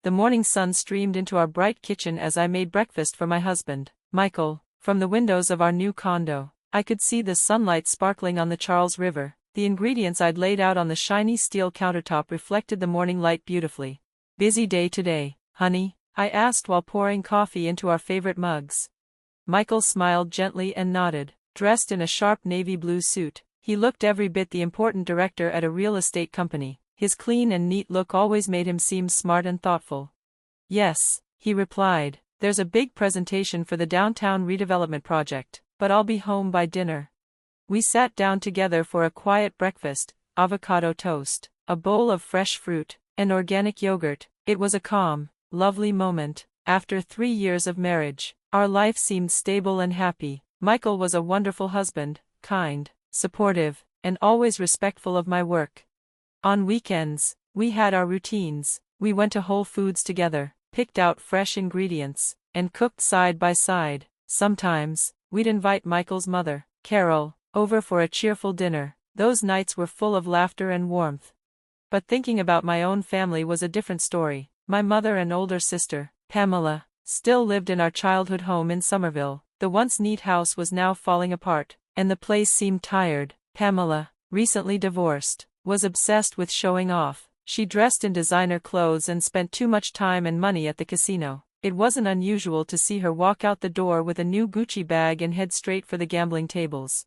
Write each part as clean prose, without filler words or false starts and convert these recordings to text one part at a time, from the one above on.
The morning sun streamed into our bright kitchen as I made breakfast for my husband, Michael. From the windows of our new condo, I could see the sunlight sparkling on the Charles River. The ingredients I'd laid out on the shiny steel countertop reflected the morning light beautifully. "Busy day today, honey?" I asked while pouring coffee into our favorite mugs. Michael smiled gently and nodded. Dressed in a sharp navy blue suit, he looked every bit the important director at a real estate company. His clean and neat look always made him seem smart and thoughtful. "Yes," he replied, "there's a big presentation for the downtown redevelopment project, but I'll be home by dinner." We sat down together for a quiet breakfast, avocado toast, a bowl of fresh fruit, and organic yogurt. It was a calm, lovely moment. After 3 years of marriage, our life seemed stable and happy. Michael was a wonderful husband, kind, supportive, and always respectful of my work. On weekends, we had our routines. We went to Whole Foods together, picked out fresh ingredients, and cooked side by side. Sometimes, we'd invite Michael's mother, Carol, over for a cheerful dinner. Those nights were full of laughter and warmth. But thinking about my own family was a different story. My mother and older sister, Pamela, still lived in our childhood home in Somerville. The once neat house was now falling apart, and the place seemed tired. Pamela, recently divorced, was obsessed with showing off. She dressed in designer clothes and spent too much time and money at the casino. It wasn't unusual to see her walk out the door with a new Gucci bag and head straight for the gambling tables.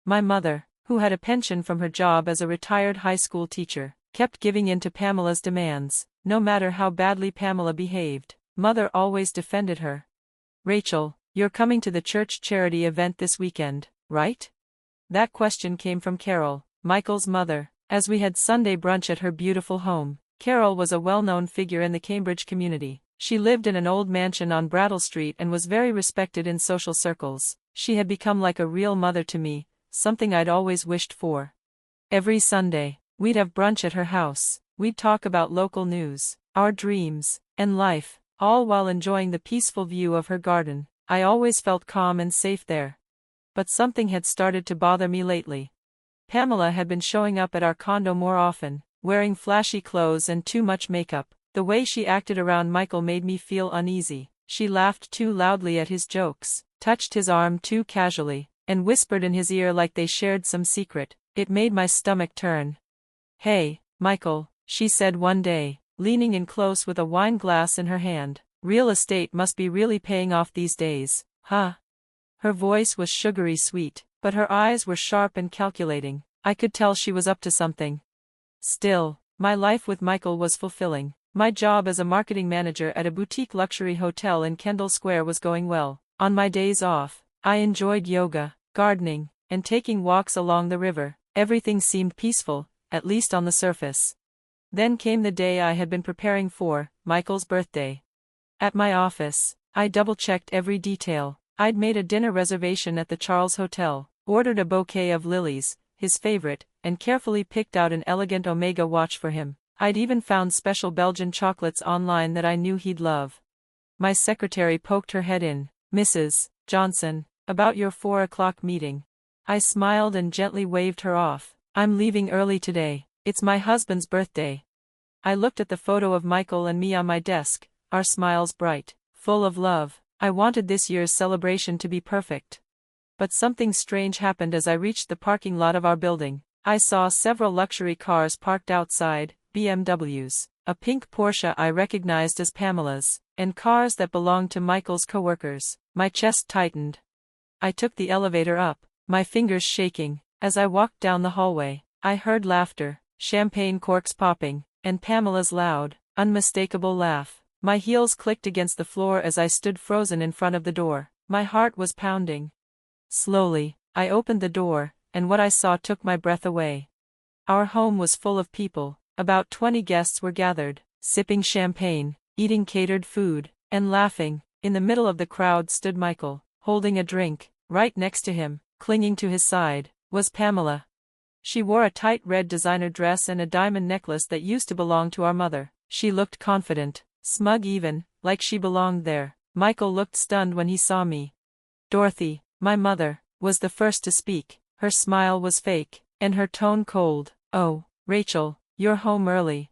My mother, who had a pension from her job as a retired high school teacher, kept giving in to Pamela's demands. No matter how badly Pamela behaved, Mother always defended her. "Rachel, you're coming to the church charity event this weekend, right?" That question came from Carol, Michael's mother, as we had Sunday brunch at her beautiful home. Carol was a well-known figure in the Cambridge community. She lived in an old mansion on Brattle Street and was very respected in social circles. She had become like a real mother to me, something I'd always wished for. Every Sunday, we'd have brunch at her house. We'd talk about local news, our dreams, and life, all while enjoying the peaceful view of her garden. I always felt calm and safe there. But something had started to bother me lately. Pamela had been showing up at our condo more often, wearing flashy clothes and too much makeup. The way she acted around Michael made me feel uneasy. She laughed too loudly at his jokes, touched his arm too casually, and whispered in his ear like they shared some secret. It made my stomach turn. "Hey, Michael," she said one day, leaning in close with a wine glass in her hand. "Real estate must be really paying off these days, huh?" Her voice was sugary sweet, but her eyes were sharp and calculating. I could tell she was up to something. Still, my life with Michael was fulfilling. My job as a marketing manager at a boutique luxury hotel in Kendall Square was going well. On my days off, I enjoyed yoga, gardening, and taking walks along the river. Everything seemed peaceful, at least on the surface. Then came the day I had been preparing for, Michael's birthday. At my office, I double-checked every detail. I'd made a dinner reservation at the Charles Hotel, ordered a bouquet of lilies, his favorite, and carefully picked out an elegant Omega watch for him. I'd even found special Belgian chocolates online that I knew he'd love. My secretary poked her head in. "Mrs. Johnson, about your 4 o'clock meeting." I smiled and gently waved her off. "I'm leaving early today. It's my husband's birthday." I looked at the photo of Michael and me on my desk, our smiles bright, full of love. I wanted this year's celebration to be perfect. But something strange happened as I reached the parking lot of our building. I saw several luxury cars parked outside, BMWs, a pink Porsche I recognized as Pamela's, and cars that belonged to Michael's coworkers. My chest tightened. I took the elevator up, my fingers shaking. As I walked down the hallway, I heard laughter, champagne corks popping, and Pamela's loud, unmistakable laugh. My heels clicked against the floor as I stood frozen in front of the door. My heart was pounding. Slowly, I opened the door, and what I saw took my breath away. Our home was full of people. About 20 guests were gathered, sipping champagne, eating catered food, and laughing. In the middle of the crowd stood Michael, holding a drink. Right next to him, clinging to his side, was Pamela. She wore a tight red designer dress and a diamond necklace that used to belong to our mother. She looked confident, smug even, like she belonged there. Michael looked stunned when he saw me. Dorothy, my mother, was the first to speak. Her smile was fake, and her tone cold. "Oh, Rachel, you're home early."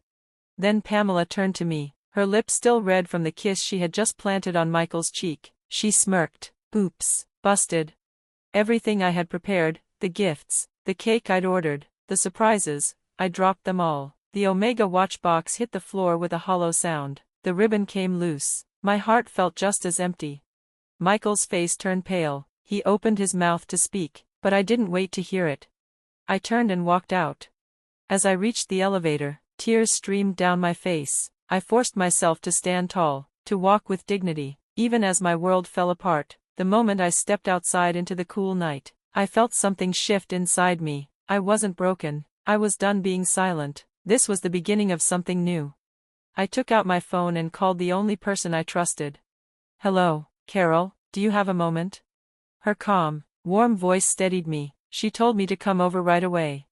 Then Pamela turned to me. her lips still red from the kiss she had just planted on Michael's cheek. She smirked. Oops, busted. Everything I had prepared, the gifts, the cake I'd ordered, the surprises, I dropped them all. The Omega watch box hit the floor with a hollow sound. The ribbon came loose. My heart felt just as empty. Michael's face turned pale. He opened his mouth to speak, but I didn't wait to hear it. I turned and walked out. As I reached the elevator, tears streamed down my face. I forced myself to stand tall, to walk with dignity, even as my world fell apart. The moment I stepped outside into the cool night, I felt something shift inside me. I wasn't broken. I was done being silent. This was the beginning of something new. I took out my phone and called the only person I trusted. Hello, Carol, do you have a moment? Her calm, warm voice steadied me. She told me to come over right away.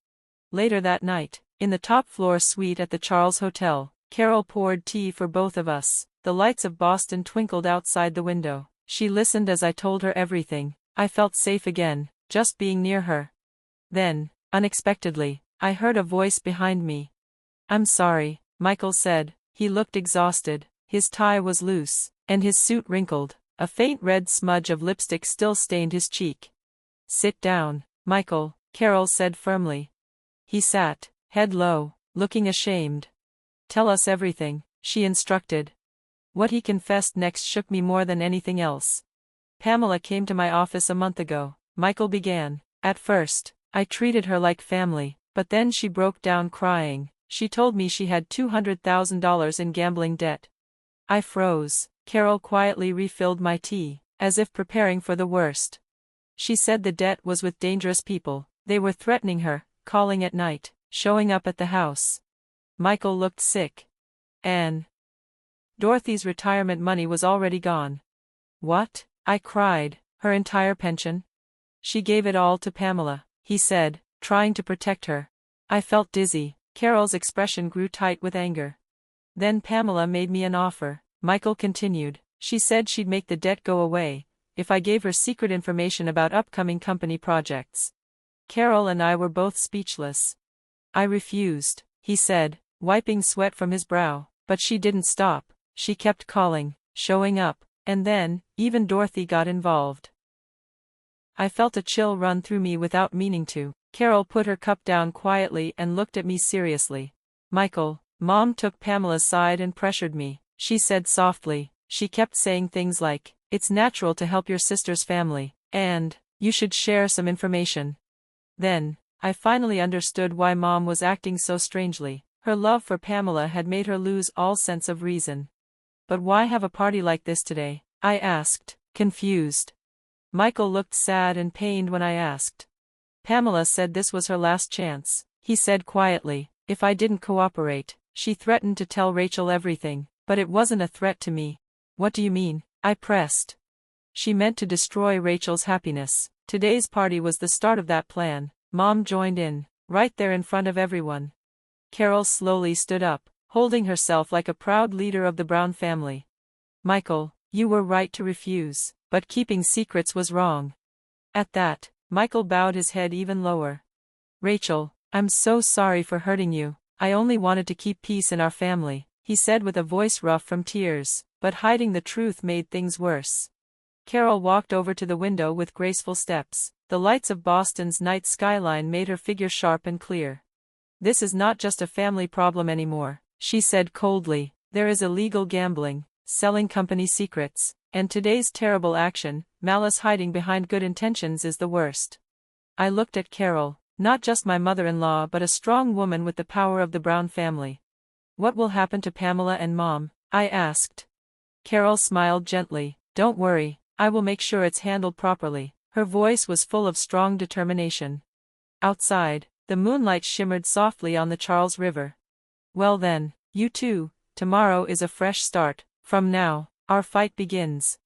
Later that night, in the top-floor suite at the Charles Hotel, Carol poured tea for both of us. The lights of Boston twinkled outside the window. She listened as I told her everything. I felt safe again, just being near her. Then, unexpectedly, I heard a voice behind me. I'm sorry, Michael said. He looked exhausted. His tie was loose, and his suit wrinkled. A faint red smudge of lipstick still stained his cheek. Sit down, Michael, Carol said firmly. He sat, head low, looking ashamed. Tell us everything, she instructed. What he confessed next shook me more than anything else. Pamela came to my office a month ago, Michael began. At first, I treated her like family, but then she broke down crying. She told me she had $200,000 in gambling debt. I froze. Carol quietly refilled my tea, as if preparing for the worst. She said the debt was with dangerous people. They were threatening her, calling at night, showing up at the house. Michael looked sick. Anne. Dorothy's retirement money was already gone. What? I cried. Her entire pension? She gave it all to Pamela, he said, trying to protect her. I felt dizzy. Carol's expression grew tight with anger. Then Pamela made me an offer, Michael continued. She said she'd make the debt go away, if I gave her secret information about upcoming company projects. Carol and I were both speechless. I refused, he said, wiping sweat from his brow, but she didn't stop. She kept calling, showing up, and then, even Dorothy got involved. I felt a chill run through me without meaning to. Carol put her cup down quietly and looked at me seriously. Michael, Mom took Pamela's side and pressured me, she said softly. She kept saying things like, it's natural to help your sister's family, and, you should share some information. Then, I finally understood why Mom was acting so strangely. Her love for Pamela had made her lose all sense of reason. But why have a party like this today? I asked, confused. Michael looked sad and pained when I asked. Pamela said this was her last chance, he said quietly. If I didn't cooperate, she threatened to tell Rachel everything, but it wasn't a threat to me. What do you mean? I pressed. She meant to destroy Rachel's happiness. Today's party was the start of that plan. Mom joined in, right there in front of everyone. Carol slowly stood up, holding herself like a proud leader of the Brown family. Michael, you were right to refuse, but keeping secrets was wrong. At that, Michael bowed his head even lower. Rachel, I'm so sorry for hurting you. I only wanted to keep peace in our family, he said with a voice rough from tears, but hiding the truth made things worse. Carol walked over to the window with graceful steps. The lights of Boston's night skyline made her figure sharp and clear. This is not just a family problem anymore, she said coldly. There is illegal gambling, selling company secrets, and today's terrible action, malice hiding behind good intentions, is the worst. I looked at Carol, not just my mother-in-law but a strong woman with the power of the Brown family. What will happen to Pamela and Mom? I asked. Carol smiled gently. Don't worry, I will make sure it's handled properly. Her voice was full of strong determination. Outside, the moonlight shimmered softly on the Charles River. Well then, you two, tomorrow is a fresh start. From now, our fight begins.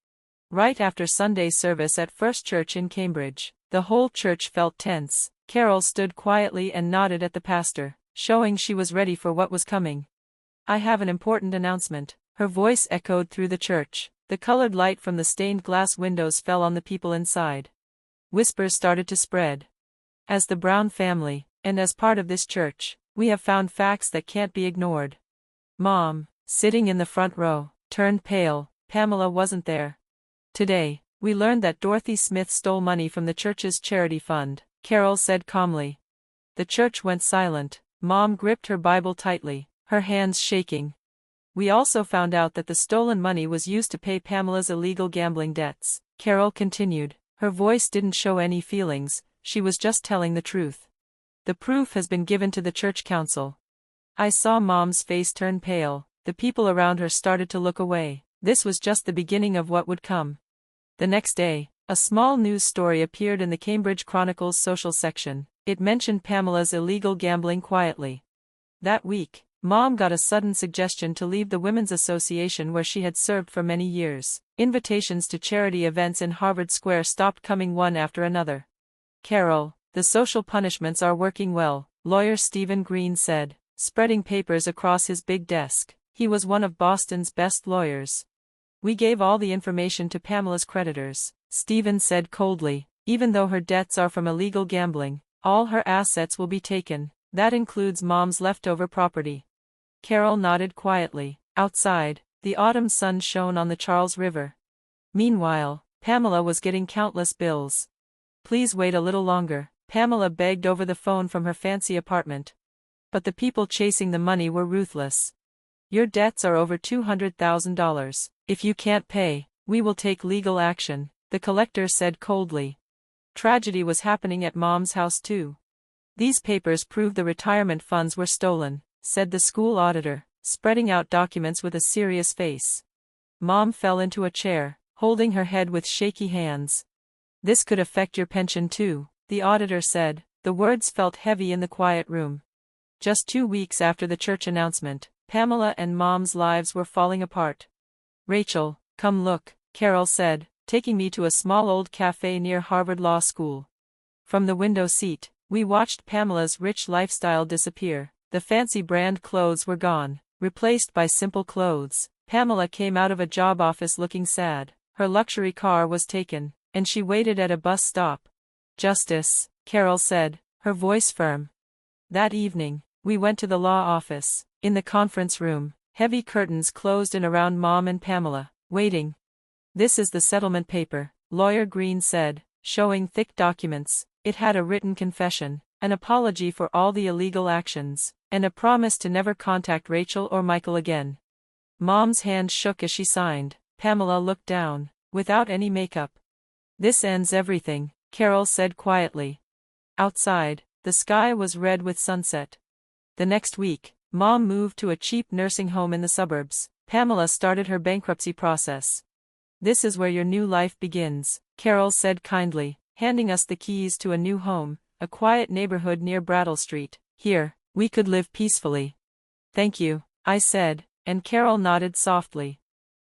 Right after Sunday service at First Church in Cambridge, the whole church felt tense. Carol stood quietly and nodded at the pastor, showing she was ready for what was coming. I have an important announcement. Her voice echoed through the church. The colored light from the stained glass windows fell on the people inside. Whispers started to spread. As the Brown family, and as part of this church, we have found facts that can't be ignored. Mom, sitting in the front row, turned pale. Pamela wasn't there. Today, we learned that Dorothy Smith stole money from the church's charity fund, Carol said calmly. The church went silent. Mom gripped her Bible tightly, her hands shaking. We also found out that the stolen money was used to pay Pamela's illegal gambling debts, Carol continued. Her voice didn't show any feelings, she was just telling the truth. The proof has been given to the church council. I saw Mom's face turn pale. The people around her started to look away. This was just the beginning of what would come. The next day, a small news story appeared in the Cambridge Chronicle's social section. It mentioned Pamela's illegal gambling quietly. That week, Mom got a sudden suggestion to leave the Women's Association where she had served for many years. Invitations to charity events in Harvard Square stopped coming one after another. Carol, the social punishments are working well, lawyer Stephen Green said, spreading papers across his big desk. He was one of Boston's best lawyers. We gave all the information to Pamela's creditors, Stephen said coldly. Even though her debts are from illegal gambling, all her assets will be taken. That includes Mom's leftover property. Carol nodded quietly. Outside, the autumn sun shone on the Charles River. Meanwhile, Pamela was getting countless bills. Please wait a little longer, Pamela begged over the phone from her fancy apartment. But the people chasing the money were ruthless. Your debts are over $200,000. If you can't pay, we will take legal action, the collector said coldly. Tragedy was happening at Mom's house too. These papers prove the retirement funds were stolen, said the school auditor, spreading out documents with a serious face. Mom fell into a chair, holding her head with shaky hands. This could affect your pension too, the auditor said. The words felt heavy in the quiet room. Just 2 weeks after the church announcement, Pamela and Mom's lives were falling apart. Rachel, come look, Carol said, taking me to a small old cafe near Harvard Law School. From the window seat, we watched Pamela's rich lifestyle disappear. The fancy brand clothes were gone, replaced by simple clothes. Pamela came out of a job office looking sad. Her luxury car was taken, and she waited at a bus stop. Justice, Carol said, her voice firm. That evening, we went to the law office. In the conference room, heavy curtains closed in around Mom and Pamela, waiting. This is the settlement paper, Lawyer Green said, showing thick documents. It had a written confession, an apology for all the illegal actions, and a promise to never contact Rachel or Michael again. Mom's hand shook as she signed. Pamela looked down, without any makeup. This ends everything, Carol said quietly. Outside, the sky was red with sunset. The next week, Mom moved to a cheap nursing home in the suburbs. Pamela started her bankruptcy process. This is where your new life begins, Carol said kindly, handing us the keys to a new home, a quiet neighborhood near Brattle Street. Here, we could live peacefully. Thank you, I said, and Carol nodded softly.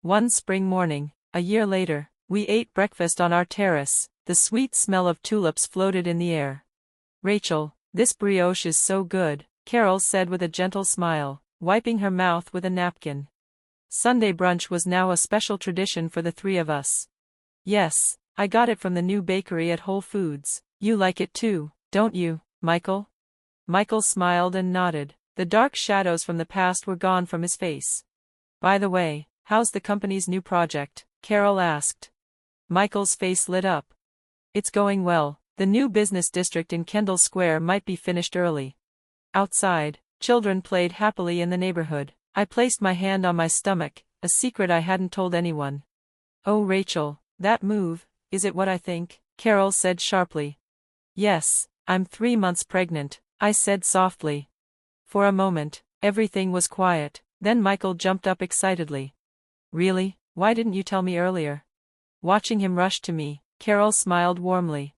One spring morning, a year later, we ate breakfast on our terrace. The sweet smell of tulips floated in the air. Rachel, this brioche is so good, Carol said with a gentle smile, wiping her mouth with a napkin. Sunday brunch was now a special tradition for the three of us. Yes, I got it from the new bakery at Whole Foods. You like it too, don't you, Michael? Michael smiled and nodded. The dark shadows from the past were gone from his face. By the way, how's the company's new project? Carol asked. Michael's face lit up. It's going well. The new business district in Kendall Square might be finished early. Outside, children played happily in the neighborhood. I placed my hand on my stomach, a secret I hadn't told anyone. Oh Rachel, that move, is it what I think? Carol said sharply. Yes, I'm 3 months pregnant, I said softly. For a moment, everything was quiet, then Michael jumped up excitedly. Really? Why didn't you tell me earlier? Watching him rush to me, Carol smiled warmly.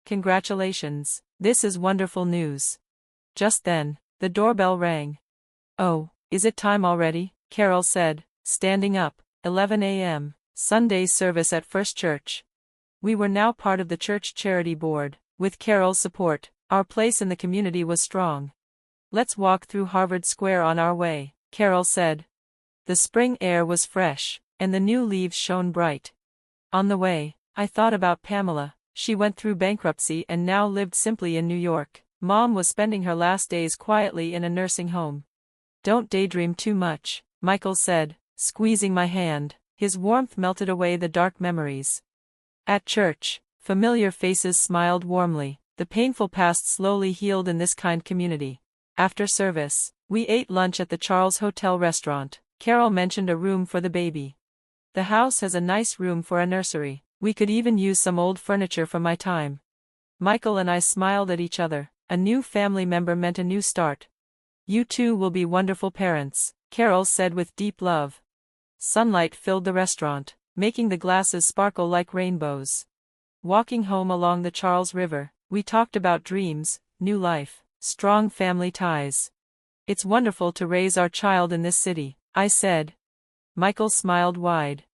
Congratulations, this is wonderful news. Just then, the doorbell rang. Oh, is it time already? Carol said, standing up. 11 a.m., Sunday service at First Church. We were now part of the church charity board. With Carol's support, our place in the community was strong. Let's walk through Harvard Square on our way, Carol said. The spring air was fresh, and the new leaves shone bright. On the way, I thought about Pamela. She went through bankruptcy and now lived simply in New York. Mom was spending her last days quietly in a nursing home. Don't daydream too much, Michael said, squeezing my hand. His warmth melted away the dark memories. At church, familiar faces smiled warmly. The painful past slowly healed in this kind community. After service, we ate lunch at the Charles Hotel restaurant. Carol mentioned a room for the baby. The house has a nice room for a nursery. We could even use some old furniture from my time. Michael and I smiled at each other. A new family member meant a new start. You two will be wonderful parents, Carol said with deep love. Sunlight filled the restaurant, making the glasses sparkle like rainbows. Walking home along the Charles River, we talked about dreams, new life, strong family ties. It's wonderful to raise our child in this city, I said. Michael smiled wide.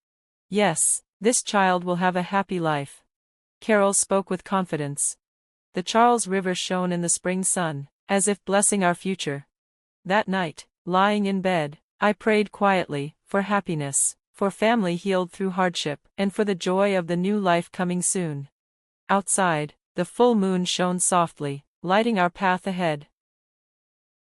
Yes, this child will have a happy life. Carol spoke with confidence. The Charles River shone in the spring sun, as if blessing our future. That night, lying in bed, I prayed quietly, for happiness, for family healed through hardship, and for the joy of the new life coming soon. Outside, the full moon shone softly, lighting our path ahead.